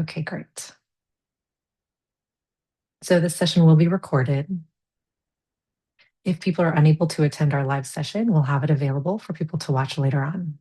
Okay, great. So this session will be recorded. If people are unable to attend our live session, we'll have it available for people to watch later on.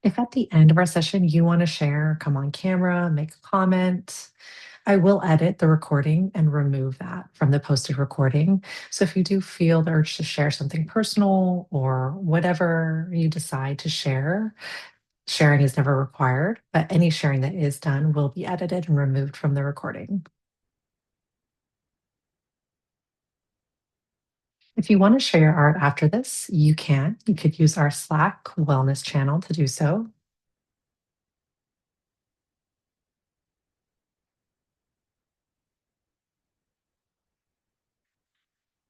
If at the end of our session you want to share, come on camera, make a comment, I will edit the recording and remove that from the posted recording. So if you do feel the urge to share something personal or whatever you decide to share, sharing is never required, but any sharing that is done will be edited and removed from the recording. If you want to share your art after this, you can. You could use our Slack wellness channel to do so.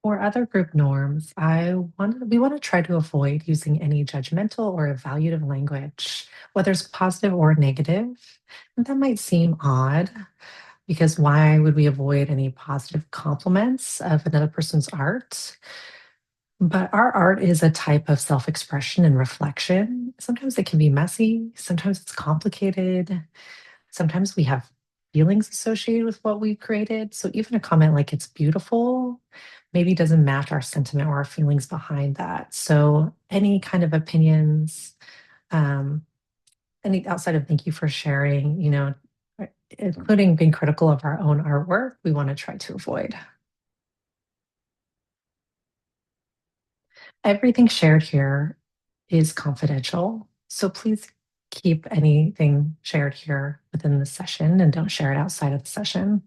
For other group norms, we want to try to avoid using any judgmental or evaluative language, whether it's positive or negative. And that might seem odd because why would we avoid any positive compliments of another person's art? But our art is a type of self expression and reflection. Sometimes it can be messy, sometimes it's complicated, sometimes we have feelings associated with what we've created. So even a comment like it's beautiful maybe doesn't match our sentiment or our feelings behind that. So any kind of opinions, um, any outside of thank you for sharing, including being critical of our own artwork, we want to try to avoid. Everything shared here is confidential. So please keep anything shared here within the session and don't share it outside of the session.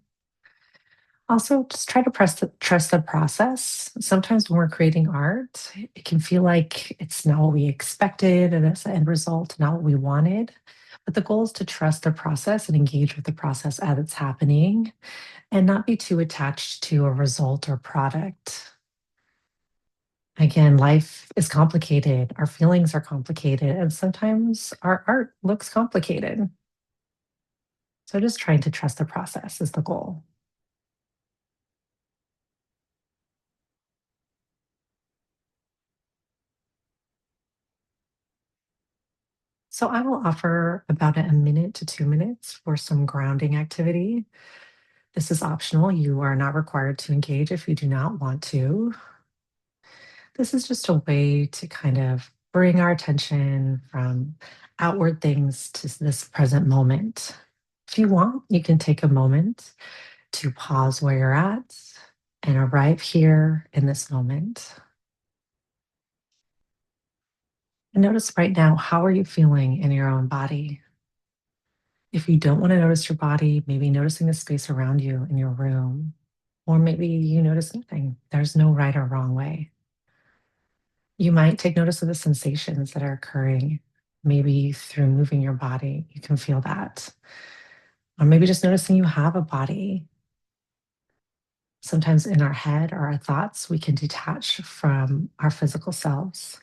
Also, just try to trust the process. Sometimes when we're creating art, it can feel like it's not what we expected and it's the end result, not what we wanted. But the goal is to trust the process and engage with the process as it's happening and not be too attached to a result or product. Again, life is complicated, our feelings are complicated, and sometimes our art looks complicated. So just trying to trust the process is the goal. So I will offer about a minute to 2 minutes for some grounding activity. This is optional. You are not required to engage if you do not want to. This is just a way to kind of bring our attention from outward things to this present moment. If you want, you can take a moment to pause where you're at and arrive here in this moment. And notice right now, how are you feeling in your own body? If you don't want to notice your body, maybe noticing the space around you in your room, or maybe you notice nothing. There's no right or wrong way. You might take notice of the sensations that are occurring. Maybe through moving your body, you can feel that. Or maybe just noticing you have a body. Sometimes in our head or our thoughts, we can detach from our physical selves.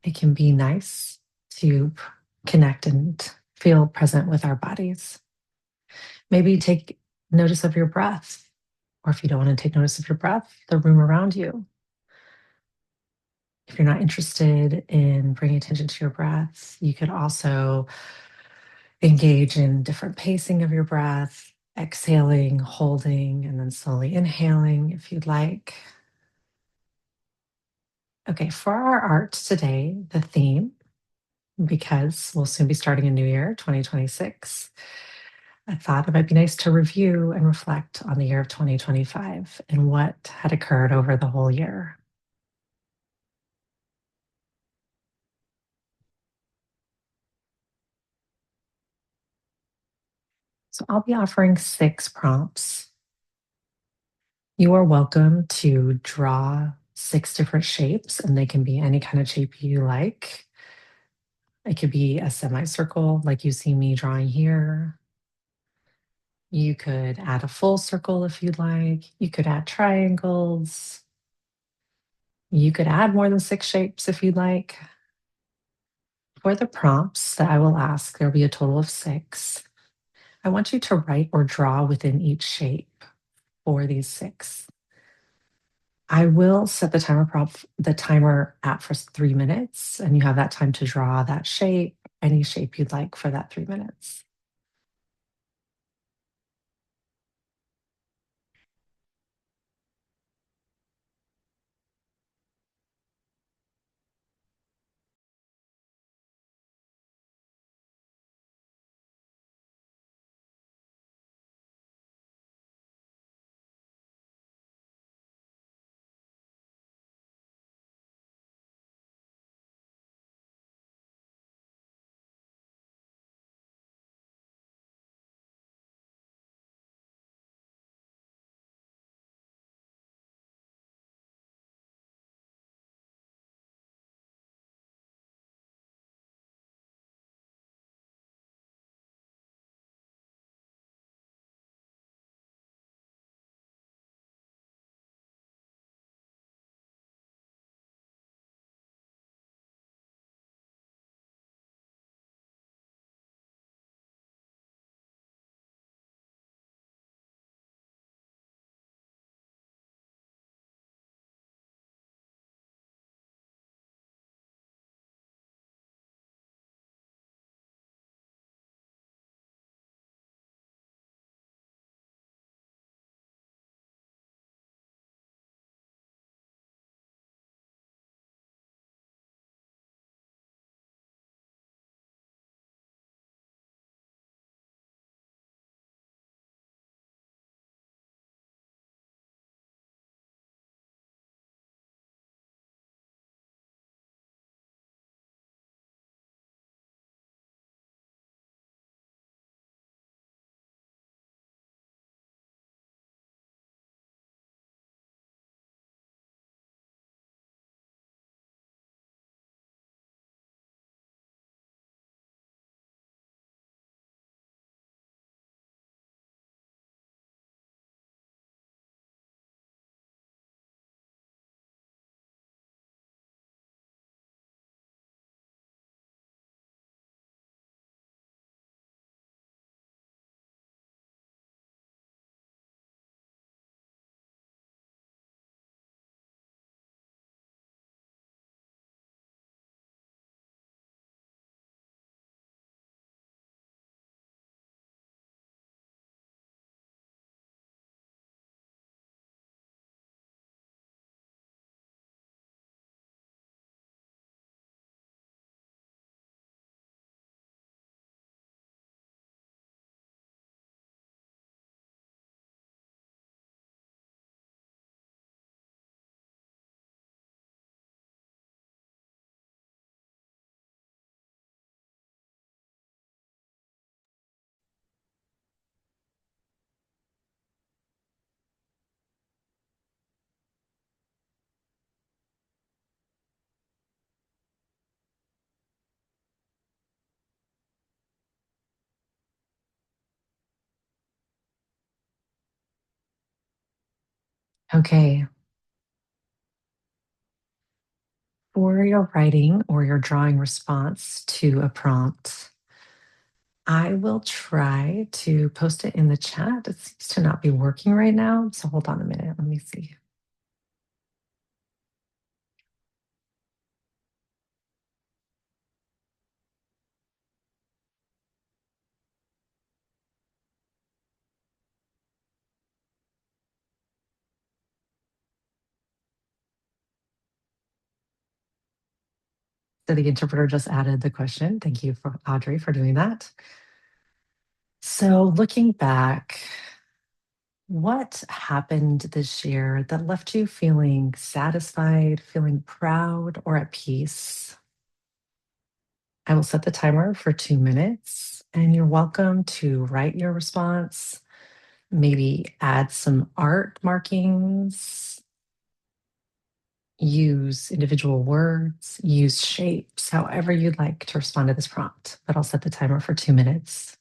It can be nice to connect and feel present with our bodies. Maybe take notice of your breath, or if you don't want to take notice of your breath, the room around you. If you're not interested in bringing attention to your breath, you could also engage in different pacing of your breath, exhaling, holding, and then slowly inhaling if you'd like. Okay, for our art today, the theme, because we'll soon be starting a new year, 2026, I thought it might be nice to review and reflect on the year of 2025 and what had occurred over the whole year. So I'll be offering 6 prompts. You are welcome to draw 6 different shapes, and they can be any kind of shape you like. It could be a semicircle like you see me drawing here. You could add a full circle if you'd like. You could add triangles. You could add more than 6 shapes if you'd like. For the prompts that I will ask, there'll be a total of 6. I want you to write or draw within each shape for these 6. I will set the timer at for 3 minutes, and you have that time to draw that shape, any shape you'd like for that 3 minutes. Okay, for your writing or your drawing response to a prompt, I will try to post it in the chat. It seems to not be working right now, so hold on a minute. Let me see. So the interpreter just added the question. Thank you for Audrey for doing that. So looking back, what happened this year that left you feeling satisfied, feeling proud, or at peace? I will set the timer for 2 minutes, and you're welcome to write your response, maybe add some art markings, use individual words, use shapes, however you'd like to respond to this prompt. But I'll set the timer for 2 minutes.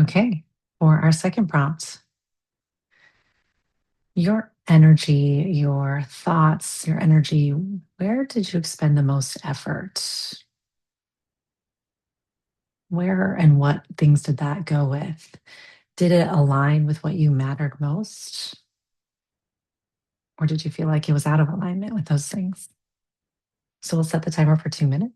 Okay. For our second prompt, your energy, your thoughts, your energy, where did you expend the most effort? Where and what things did that go with? Did it align with what you mattered most? Or did you feel like it was out of alignment with those things? So we'll set the timer for 2 minutes.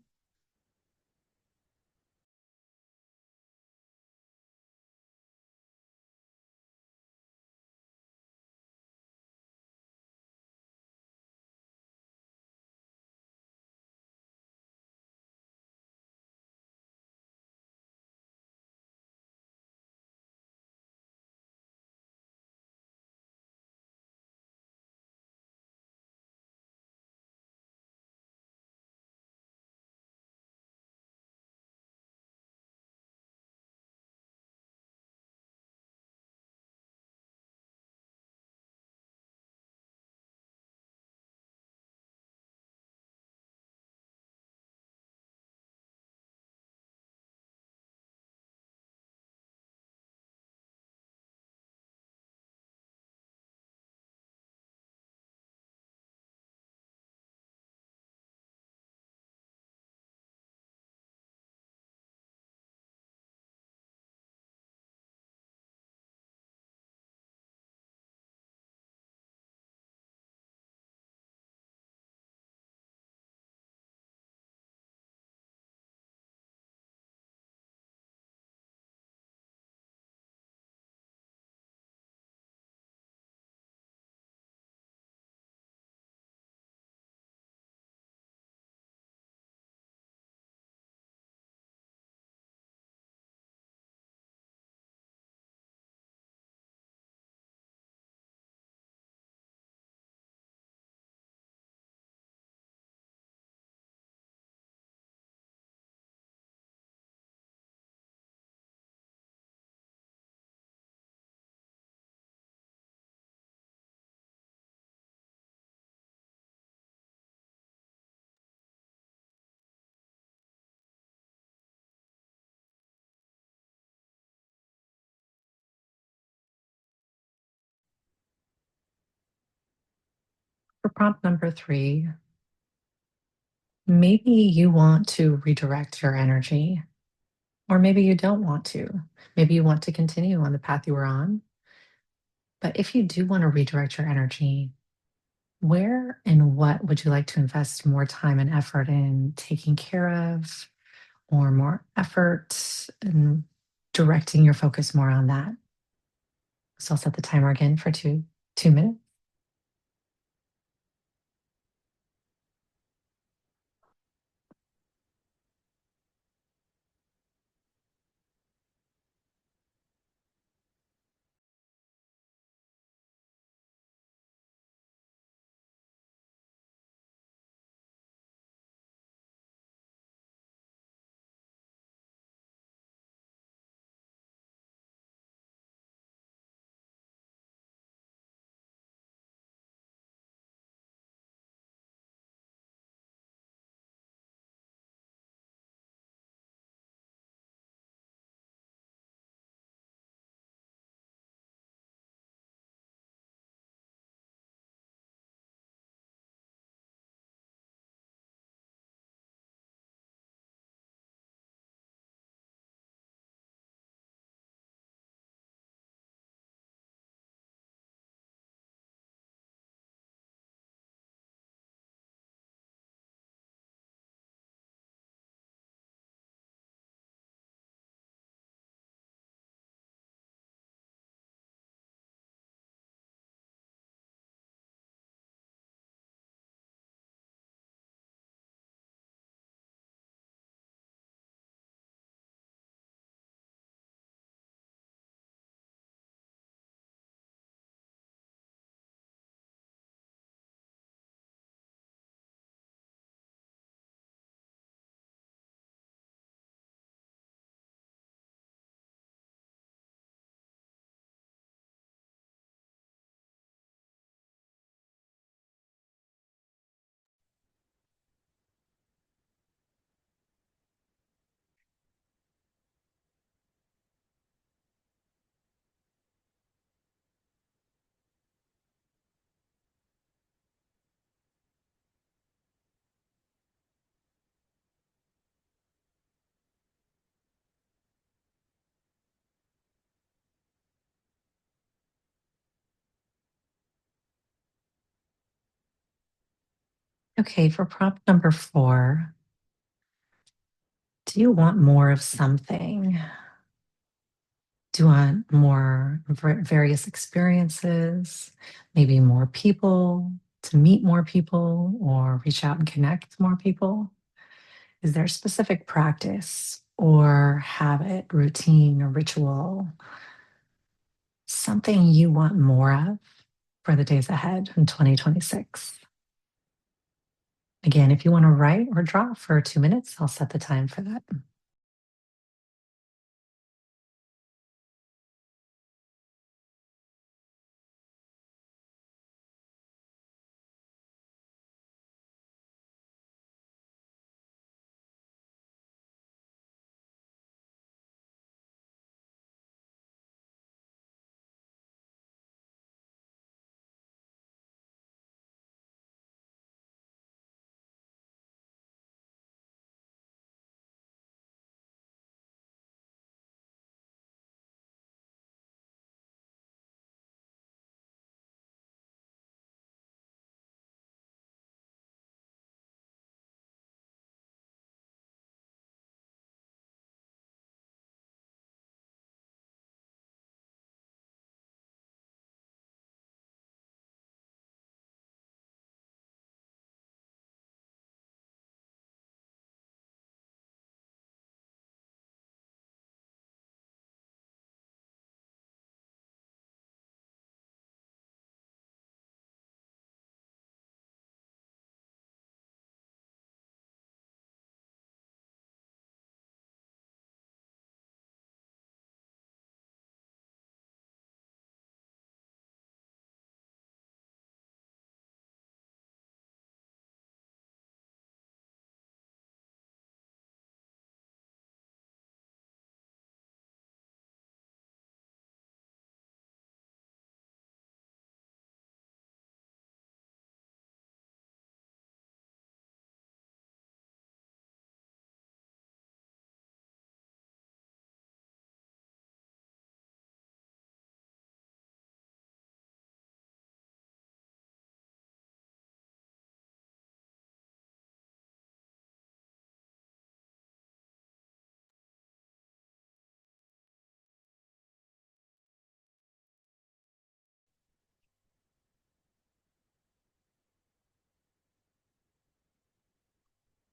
For prompt number 3, maybe you want to redirect your energy, or maybe you don't want to. Maybe you want to continue on the path you were on. But if you do want to redirect your energy, where and what would you like to invest more time and effort in taking care of, or more effort in directing your focus more on that? So I'll set the timer again for 2 minutes. Okay, for prompt number 4, do you want more of something? Do you want more various experiences? Maybe more people, to meet more people, or reach out and connect with more people? Is there a specific practice or habit, routine, or ritual, something you want more of for the days ahead in 2026? Again, if you want to write or draw for 2 minutes, I'll set the time for that.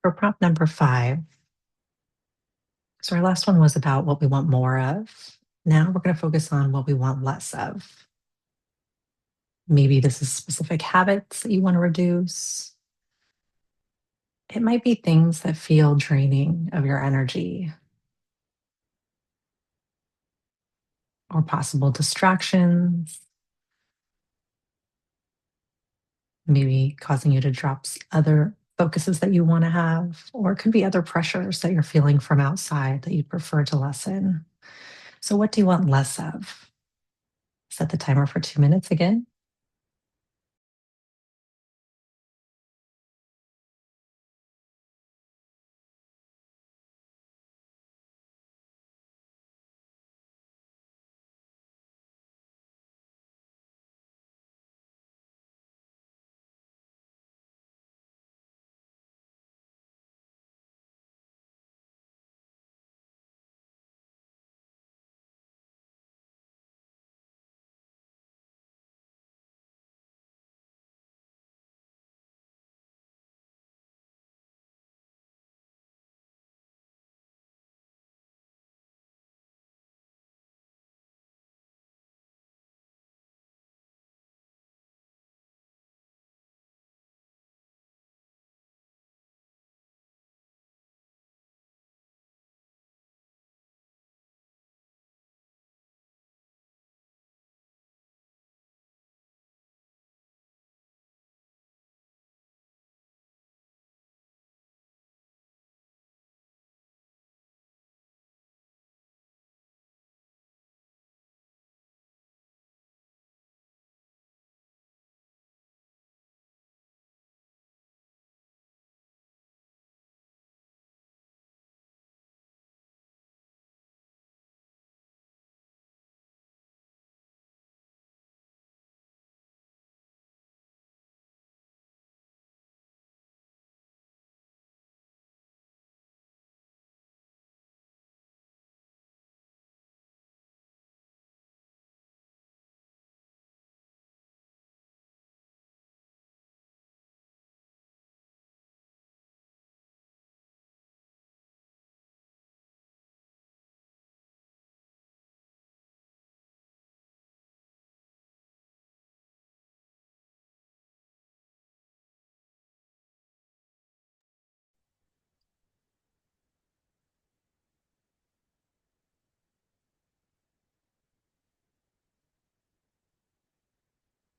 For prompt number 5, so our last one was about what we want more of. Now we're going to focus on what we want less of. Maybe this is specific habits that you want to reduce. It might be things that feel draining of your energy or possible distractions, maybe causing you to drop other focuses that you want to have, or it could be other pressures that you're feeling from outside that you prefer to lessen. So, what do you want less of? Set the timer for 2 minutes again.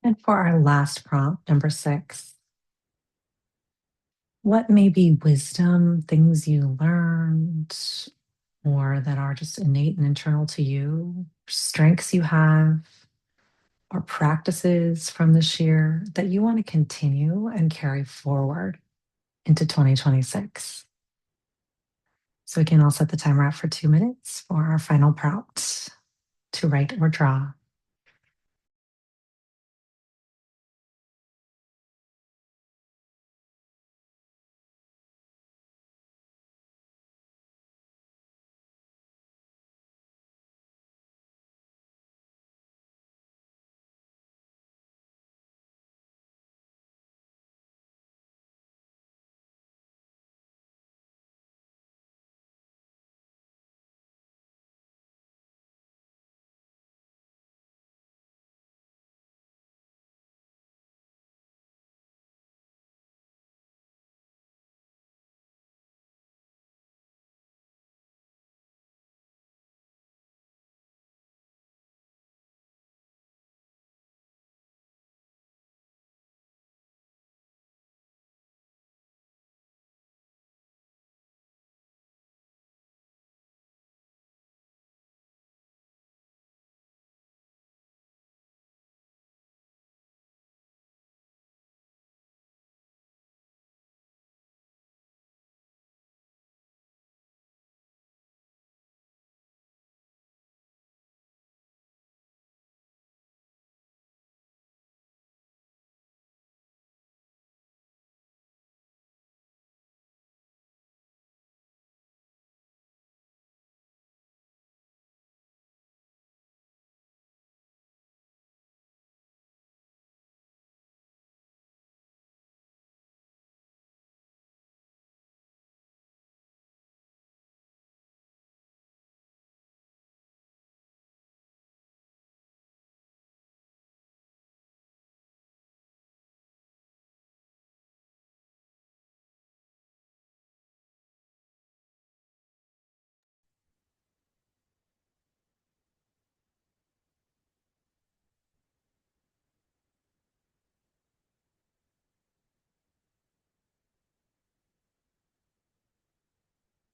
And for our last prompt, number 6, what may be wisdom, things you learned, or that are just innate and internal to you, strengths you have, or practices from this year that you want to continue and carry forward into 2026? So again, I'll set the timer out for 2 minutes for our final prompt to write or draw.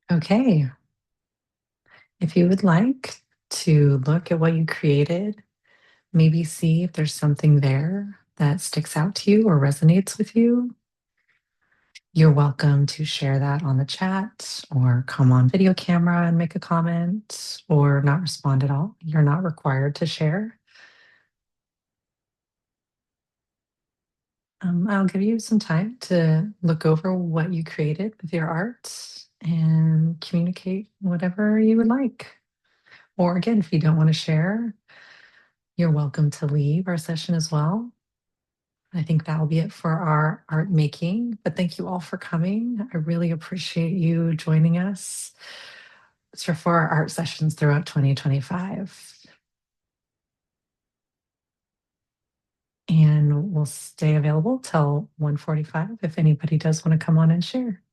Okay, if you would like to look at what you created, maybe see if there's something there that sticks out to you or resonates with you, you're welcome to share that on the chat or come on video camera and make a comment or not respond at all. You're not required to share. I'll give you some time to look over what you created with your art and communicate whatever you would like. Or again, if you don't want to share, you're welcome to leave our session as well. I think that will be it for our art making, but thank you all for coming. I really appreciate you joining us. So for our art sessions throughout 2025. And we'll stay available till 1:45 if anybody does want to come on and share.